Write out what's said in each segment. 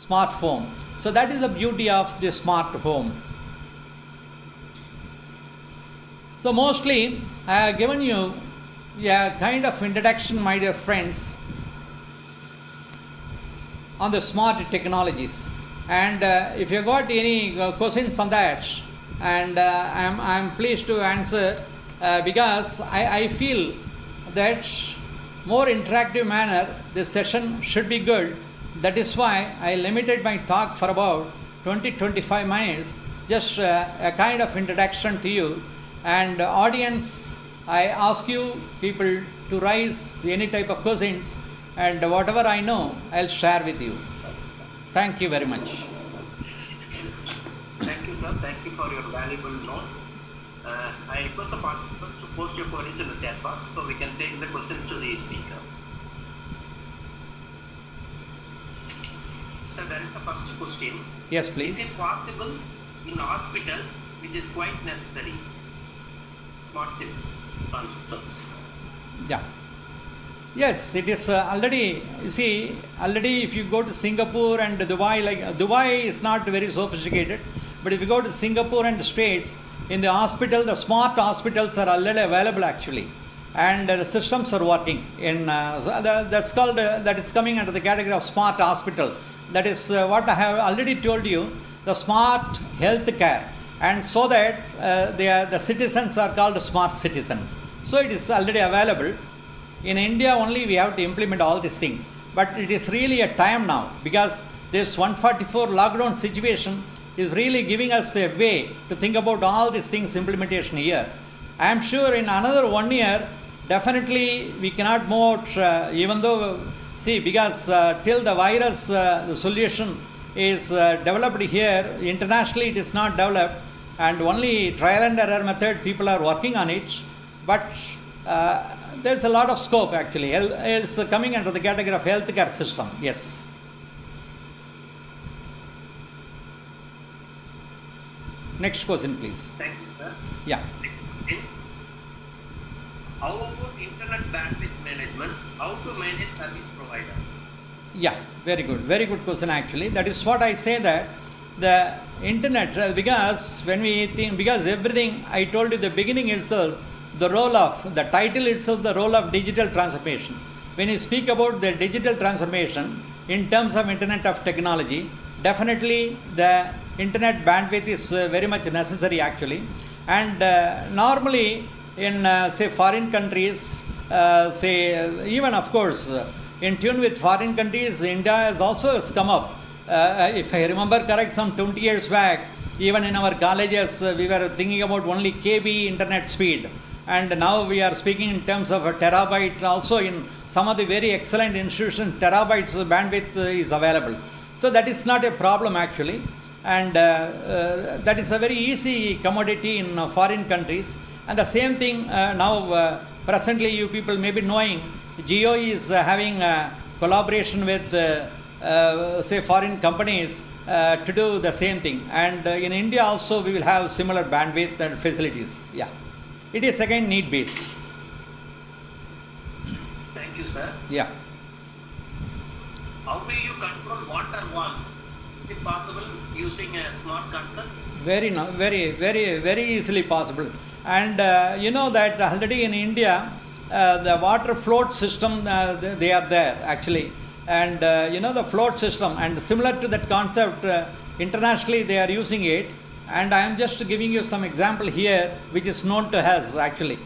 smart home. So that is the beauty of the smart home. So mostly I have given you a kind of introduction, my dear friends, on the smart technologies. And if you got any questions on that, and I'm pleased to answer because I feel that more interactive manner this session should be good. That is why I limited my talk for about 20-25 minutes, just a kind of introduction to you. And audience, I ask you people to raise any type of questions, and whatever I know I'll share with you. Thank you very much. Thank you, sir. Thank you for your valuable note. I request the participants to post your queries in the chat box so we can take the questions to the speaker. So there is a first question. Yes, please. Is it possible in hospitals, which is quite necessary, smart city concepts? Yeah. Yes, it is already, you see, already if you go to Singapore and Dubai, like Dubai is not very sophisticated, but if you go to Singapore and the States, in the hospital, the smart hospitals are already available actually. And the systems are working in, that's called, that is coming under the category of smart hospital. That is what I have already told you, the smart health care. And so that the citizens are called smart citizens. So it is already available. In India only we have to implement all these things. But it is really a time now, because this 144 lockdown situation is really giving us a way to think about all these things implementation here. I am sure in another 1 year, definitely we cannot move out, even though, see, because till the virus, the solution is developed here, internationally it is not developed, and only trial and error method people are working on it. But there's a lot of scope actually. Is coming under the category of healthcare system. Yes. Next question, please. Thank you, sir. Yeah. How about internet bandwidth management? How to manage service provider? Yeah, very good. Very good question actually. That is what I say, that the internet, because when we think, because everything I told you the beginning itself, the role of, the title itself, the role of digital transformation. When you speak about the digital transformation in terms of internet of technology, definitely the internet bandwidth is very much necessary actually. And normally in say foreign countries, say even of course in tune with foreign countries, India has also come up. If I remember correct, some 20 years back, even in our colleges, we were thinking about only KB internet speed. And now we are speaking in terms of a terabyte. Also in some of the very excellent institutions, terabytes bandwidth is available. So that is not a problem actually. And that is a very easy commodity in foreign countries. And the same thing now, presently you people may be knowing, Jio is having collaboration with say foreign companies to do the same thing. And in India also we will have similar bandwidth and facilities. Yeah. It is again need based. Thank you, sir. Yeah. How will you control water wall? Is it possible using smart concepts? Very easily possible. And you know that already in India, the water float system, they are there actually. And you know the float system, and similar to that concept, internationally they are using it. And I am just giving you some example here, which is known to us actually.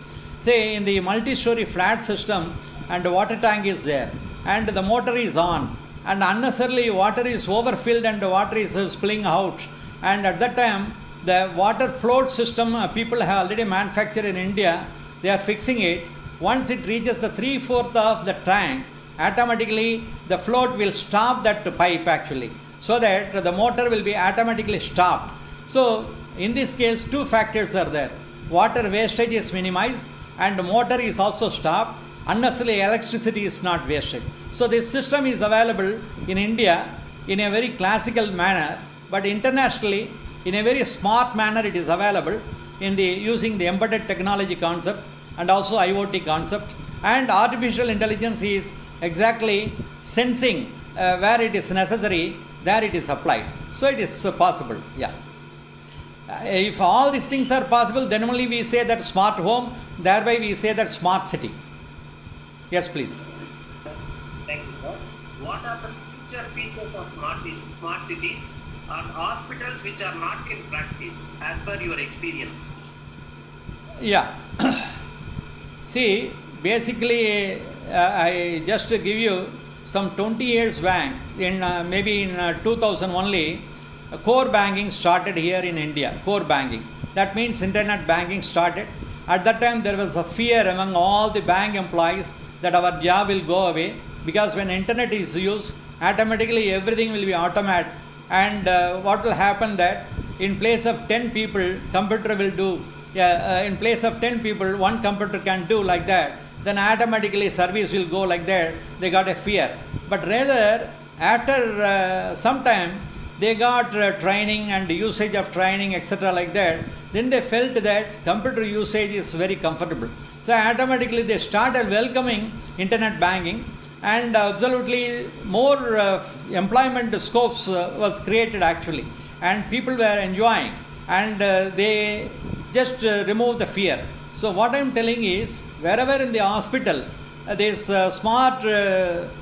Say in the multi-story flat system, and the water tank is there, and the motor is on, and unnecessarily water is overfilled and the water is spilling out. And at that time, the water float system people have already manufactured in India, they are fixing it. Once it reaches the 3/4 of the tank, automatically the float will stop that pipe actually, so that the motor will be automatically stopped. So in this case, two factors are there. Water wastage is minimized and the motor is also stopped. Unnecessarily electricity is not wasted. So this system is available in India in a very classical manner, but internationally in a very smart manner it is available in the using the embedded technology concept and also IoT concept. And artificial intelligence is exactly sensing where it is necessary there it is applied. So it is possible, yeah. If all these things are possible, then only we say that smart home, thereby we say that smart city. Yes, please. Thank you, sir. What are the future features of smart cities and hospitals which are not in practice as per your experience? Yeah. See, basically, I just give you some 20 years back, in maybe in 2000 only, core banking started here in India. Core banking. That means internet banking started. At that time, there was a fear among all the bank employees that our job will go away, because when internet is used, automatically everything will be automated. And what will happen that in place of 10 people, computer will do. In place of 10 people, one computer can do like that. Then automatically service will go like that. They got a fear. But rather, after some time, they got training and usage of training, etc. like that. Then they felt that computer usage is very comfortable. So automatically they started welcoming internet banking, and absolutely more employment scopes was created actually, and people were enjoying, and they just removed the fear. So what I am telling is, wherever in the hospital this smart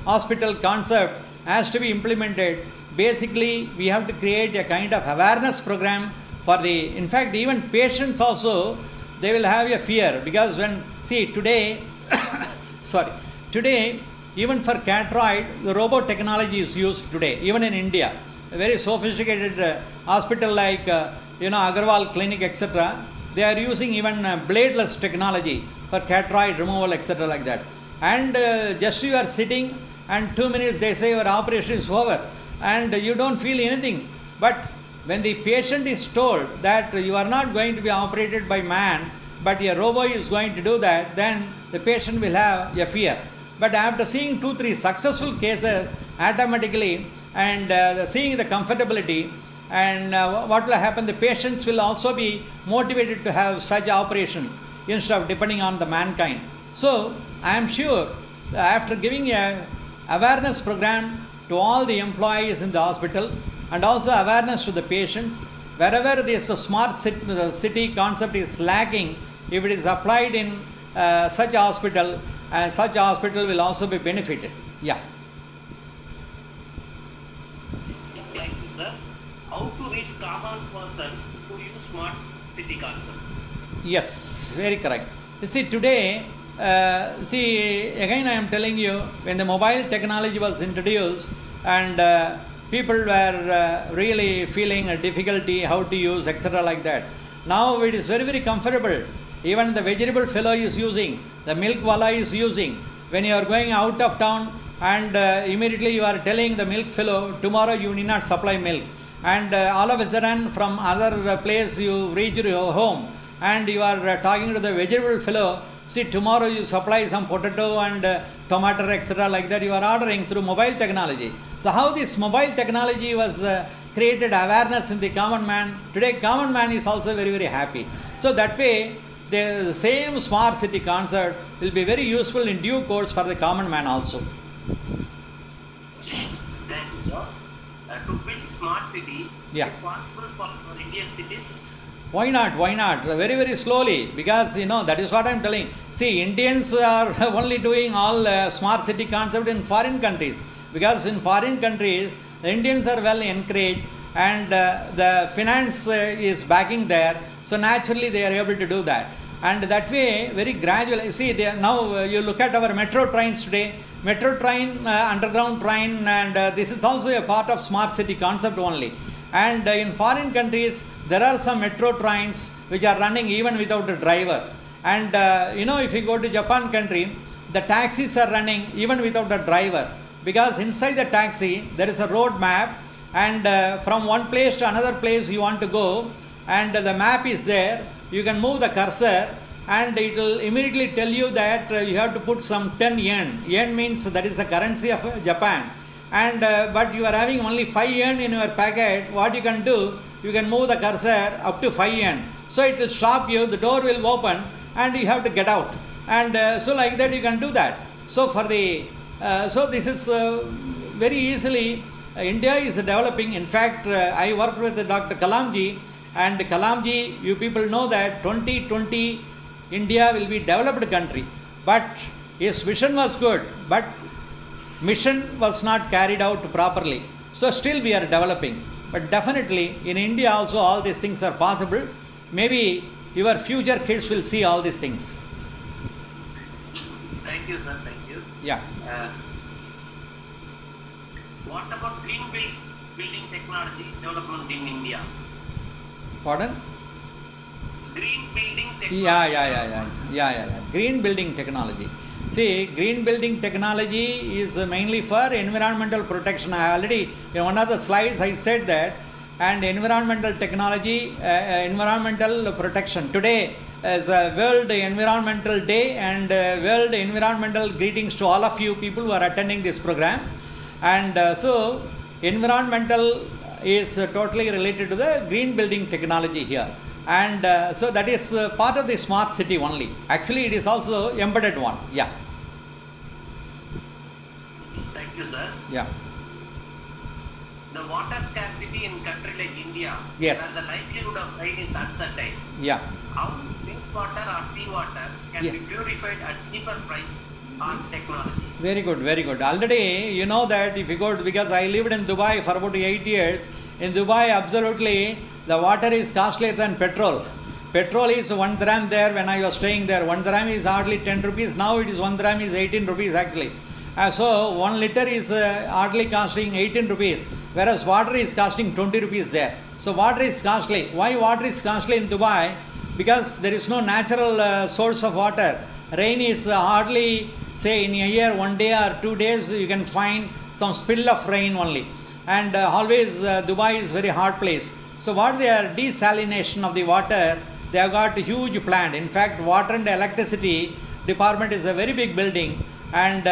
hospital concept has to be implemented, basically we have to create a kind of awareness program for the, in fact even patients also, they will have a fear, because when, see today today even for cataract, the robot technology is used today, even in India. A very sophisticated hospital like Agarwal Clinic, etc. They are using even bladeless technology for cataract removal, etc. like that. And just you are sitting, and 2 minutes they say your operation is over, and you don't feel anything. But when the patient is told that you are not going to be operated by man, but a robot is going to do that, then the patient will have a fear. But after seeing 2-3 successful cases, automatically, and seeing the comfortability, and what will happen, the patients will also be motivated to have such operation instead of depending on the mankind. So I am sure that after giving a awareness program to all the employees in the hospital, and also awareness to the patients, wherever this smart city concept is lacking, if it is applied in such a hospital, and such a hospital will also be benefited. Yeah. Thank you, sir. How to reach common person to use smart city concepts? Yes, very correct. You see, today, again I am telling you, when the mobile technology was introduced, and people were really feeling a difficulty how to use, etc. like that. Now it is very, very comfortable. Even the vegetable fellow is using, the milk wala is using. When you are going out of town, and immediately you are telling the milk fellow, tomorrow you need not supply milk. And all of a sudden from other place you reach your home, and you are talking to the vegetable fellow, see tomorrow you supply some potato and tomato, etc. like that. You are ordering through mobile technology. So how this mobile technology was created awareness in the common man. Today common man is also very, very happy. So that way the same smart city concept will be very useful in due course for the common man also. Thank you, sir. To build smart city, Yeah. is it possible for Indian cities? Why not? Why not? Very, very slowly, because that is what I am telling. See, Indians are only doing all smart city concept in foreign countries, because in foreign countries the Indians are well encouraged, and the finance is backing there, so naturally they are able to do that. And that way, very gradually, see, now you look at our metro trains today, metro train, underground train, and this is also a part of smart city concept only. And in foreign countries, there are some metro trains which are running even without a driver. And if you go to Japan country, the taxis are running even without a driver, because inside the taxi there is a road map, and from one place to another place you want to go, and the map is there. You can move the cursor, and it will immediately tell you that you have to put some 10 yen. Yen means that is the currency of Japan. And but you are having only 5 yen in your packet. What you can do, you can move the cursor up to 5 yen. So it will stop you, the door will open, and you have to get out. And so like that you can do that. So for the so this is very easily India is developing. In fact, I worked with Dr. Kalamji, and Kalamji, you people know that 2020 India will be developed country. But his vision was good, but mission was not carried out properly. So still we are developing. But definitely in India also all these things are possible. Maybe your future kids will see all these things. Thank you, sir. Thank you. Yeah. What about building technology development in India? Pardon? Green building technology. Yeah. Green building technology. See, green building technology is mainly for environmental protection. I already, in one of the slides, I said that, and environmental technology, environmental protection. Today is World Environmental Day, and World Environmental greetings to all of you people who are attending this program. And so, environmental is totally related to the green building technology here. And so that is part of the smart city only. Actually, it is also embedded one. Yeah. Thank you, sir. Yeah. The water scarcity in country like India, Yes. where the likelihood of rain is uncertain. Yeah. How wastewater or seawater can Yes. be purified at cheaper price on technology? Very good, very good. Already, you know that if you go, because I lived in Dubai for about 8 years, in Dubai, absolutely, the water is costlier than petrol. Petrol is 1 dirham there when I was staying there. 1 dirham is hardly 10 rupees. Now it is 1 dirham is 18 rupees actually. So 1 liter is hardly costing 18 rupees, whereas water is costing 20 rupees there. So water is costly. Why water is costly in Dubai? Because there is no natural source of water. Rain is hardly, say in a year, 1 day or 2 days, you can find some spill of rain only. And always Dubai is very hot place. So what they are desalination of the water, they have got a huge plant. In fact, water and electricity department is a very big building, and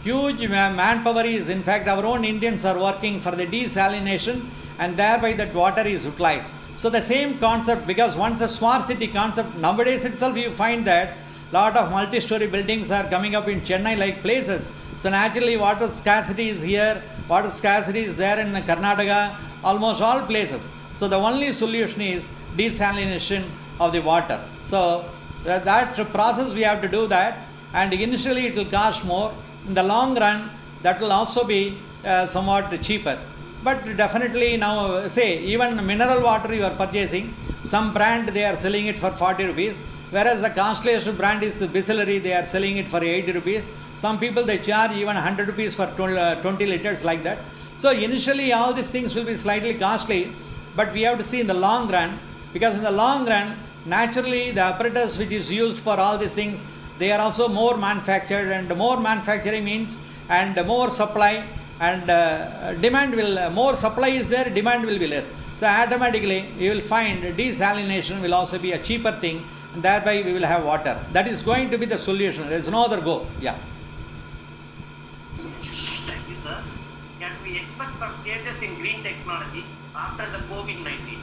huge manpower is, in fact, our own Indians are working for the desalination, and thereby that water is utilized. So the same concept, because once a smart city concept, nowadays itself you find that lot of multi-story buildings are coming up in Chennai like places. So naturally water scarcity is here, water scarcity is there in Karnataka, almost all places. So the only solution is desalination of the water. So that process we have to do that, and initially it will cost more. In the long run, that will also be somewhat cheaper. But definitely now, say even mineral water you are purchasing, some brand they are selling it for 40 rupees, whereas the costliest brand is Bisleri, they are selling it for 80 rupees. Some people they charge even 100 rupees for 20 liters like that. So initially all these things will be slightly costly, but we have to see in the long run, because in the long run, naturally the apparatus which is used for all these things, they are also more manufactured, and more manufacturing means and more supply, and demand will, more supply is there, demand will be less. So automatically you will find desalination will also be a cheaper thing, and thereby we will have water. That is going to be the solution. There is no other go. Yeah. Thank you, sir. Can we expect some changes in green technology after the COVID-19?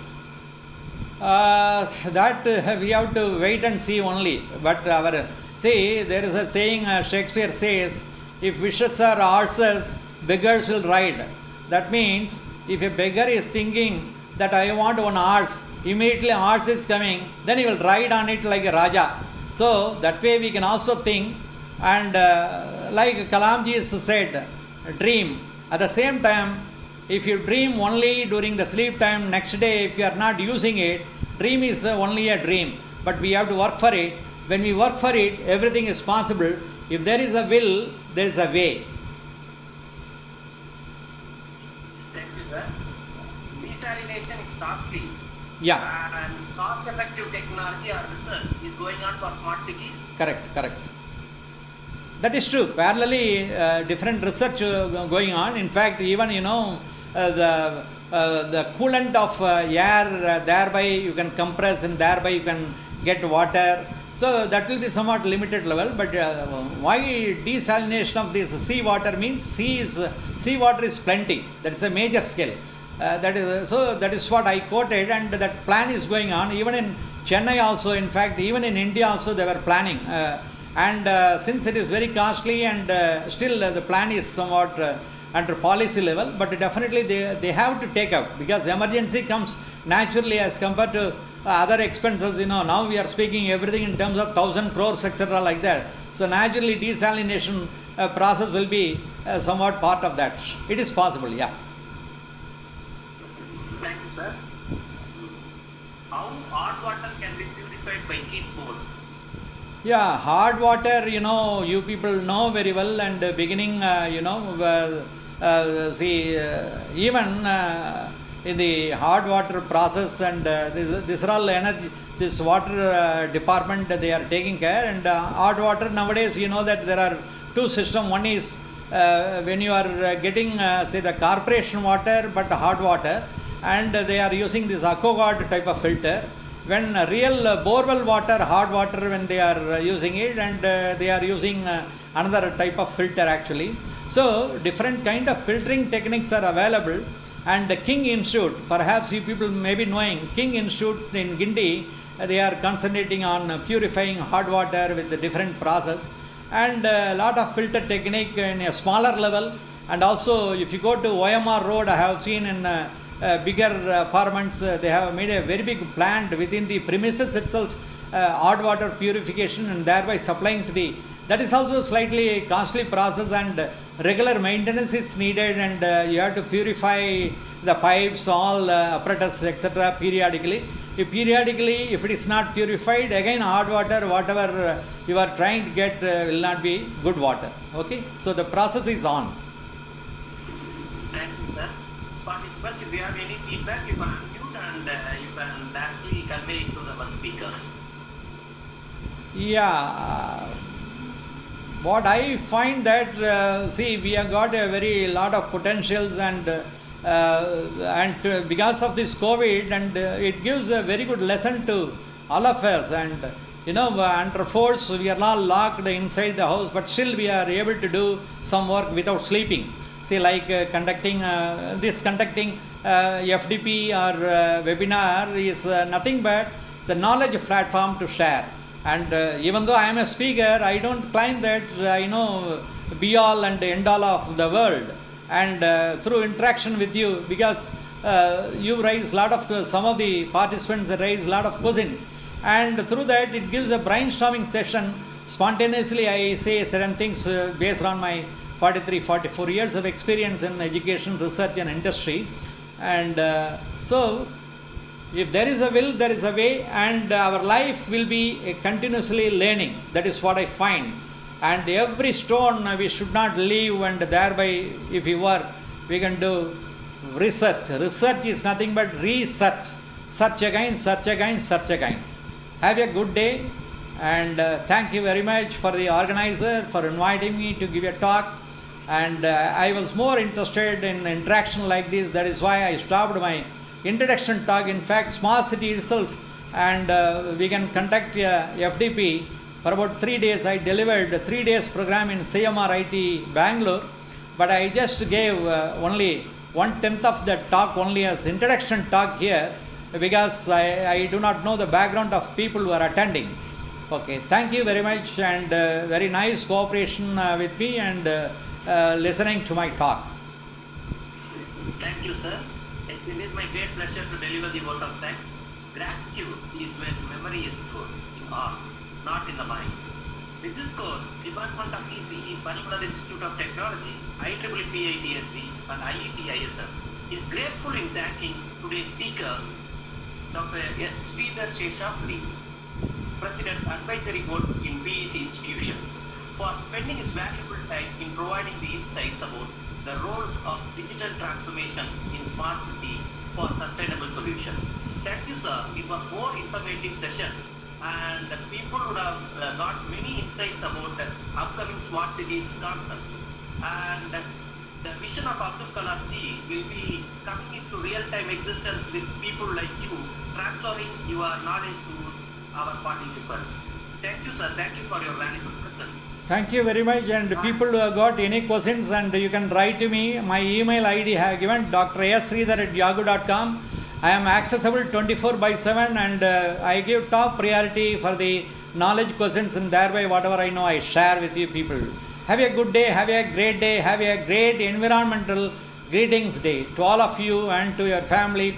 That we have to wait and see only. But see, there is a saying, Shakespeare says, if wishes are horses, beggars will ride. That means if a beggar is thinking that I want one horse, immediately a horse is coming, then he will ride on it like a Raja. So that way we can also think, and like Kalamji said, dream. At the same time, if you dream only during the sleep time, next day if you are not using it, dream is only a dream. But we have to work for it. When we work for it, everything is possible. If there is a will, there is a way. Thank you, sir. Desalination is costly. Yeah. And cost-effective technology or research is going on for smart cities. Correct. That is true. Parallelly, different research going on. In fact, even the coolant of air, thereby you can compress, and thereby you can get water. So that will be somewhat limited level. But why desalination of this seawater means seawater is plenty. That is a major scale. That is what I quoted, and that plan is going on. Even in Chennai also, in fact, even in India also they were planning. And since it is very costly, and still the plan is somewhat under policy level, but definitely they have to take up, because emergency comes naturally as compared to other expenses. Now we are speaking everything in terms of 1,000 crores, etc., like that. So naturally desalination process will be somewhat part of that. It is possible, yeah. Thank you, sir. How hard water can be purified by cheap mode? Yeah, hard water, you people know very well, and beginning, even in the hard water process, and this are all energy, this water department, they are taking care. And hard water nowadays, that there are two systems. One is when you are getting, say, the corporation water, but hard water, and they are using this AquaGuard type of filter. When real borewell water, hard water, when they are using it, and they are using another type of filter actually. So different kind of filtering techniques are available. And the King Institute, perhaps you people may be knowing, King Institute in Guindy, they are concentrating on purifying hard water with the different process, and a lot of filter technique in a smaller level. And also if you go to OMR Road, I have seen in bigger apartments, they have made a very big plant within the premises itself, hard water purification, and thereby supplying to the, that is also slightly costly process, and regular maintenance is needed, and you have to purify the pipes, all apparatus, etc., periodically. If it is not purified, again hard water, whatever you are trying to get, will not be good water. Okay, so the process is on. Thank you, sir. Participants, if you have any feedback, you can unmute and you can directly convey it to our speakers. Yeah, what I find that we have got a very lot of potentials, and because of this COVID, and it gives a very good lesson to all of us. And under force, we are not locked inside the house, but still we are able to do some work without sleeping. See, like conducting FDP or webinar is nothing but it's a knowledge platform to share. And even though I am a speaker, I don't claim that I know be all and end all of the world. And through interaction with you, because you raise a lot of, some of the participants raise a lot of questions, and through that it gives a brainstorming session. Spontaneously I say certain things based on my 44 years of experience in education, research and industry. And so if there is a will, there is a way, and our life will be continuously learning. That is what I find. And every stone we should not leave, and thereby if we work, we can do research. Research is nothing but research. Search again, search again, search again. Have a good day, and thank you very much for the organizer for inviting me to give a talk. And I was more interested in interaction like this. That is why I stopped my introduction talk. In fact, smart city itself, and we can conduct FDP for about 3 days. I delivered a 3 days program in CMRIT Bangalore, but I just gave only 1/10 of that talk only as introduction talk here, because I do not know the background of people who are attending. Okay, thank you very much, and very nice cooperation with me, and listening to my talk. Thank you, sir. It's indeed my great pleasure to deliver the vote of thanks. Gratitude is when memory is stored in heart, not in the mind. With this code, Department of ECE, Panimalar Institute of Technology, IEEE ITSB, and IET ISM is grateful in thanking today's speaker, Dr. Sridhar Sheshapuri, President Advisory Board in BEC Institutions, for spending his valuable time in providing the insights about the role of digital transformations in smart city for sustainable solution. Thank you, sir. It was more informative session, and people would have got many insights about the upcoming smart cities concepts. And the vision of Abdul Kalam ji will be coming into real-time existence with people like you, transferring your knowledge to our participants. Thank you, sir. Thank you for your valuable presence. Thank you very much. And people who have got any questions, and you can write to me. My email ID I have given, drsridhar@yahoo.com. I am accessible 24/7, and I give top priority for the knowledge questions, and thereby whatever I know I share with you people. Have a good day, have a great day, have a great environmental greetings day to all of you and to your family,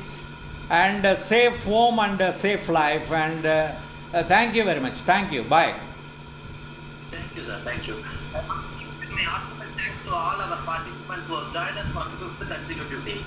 and safe home and safe life, and thank you very much. Thank you. Bye. Thank you, sir. Thank you. My heartfelt thanks to all our participants who have joined us for the 5th consecutive day.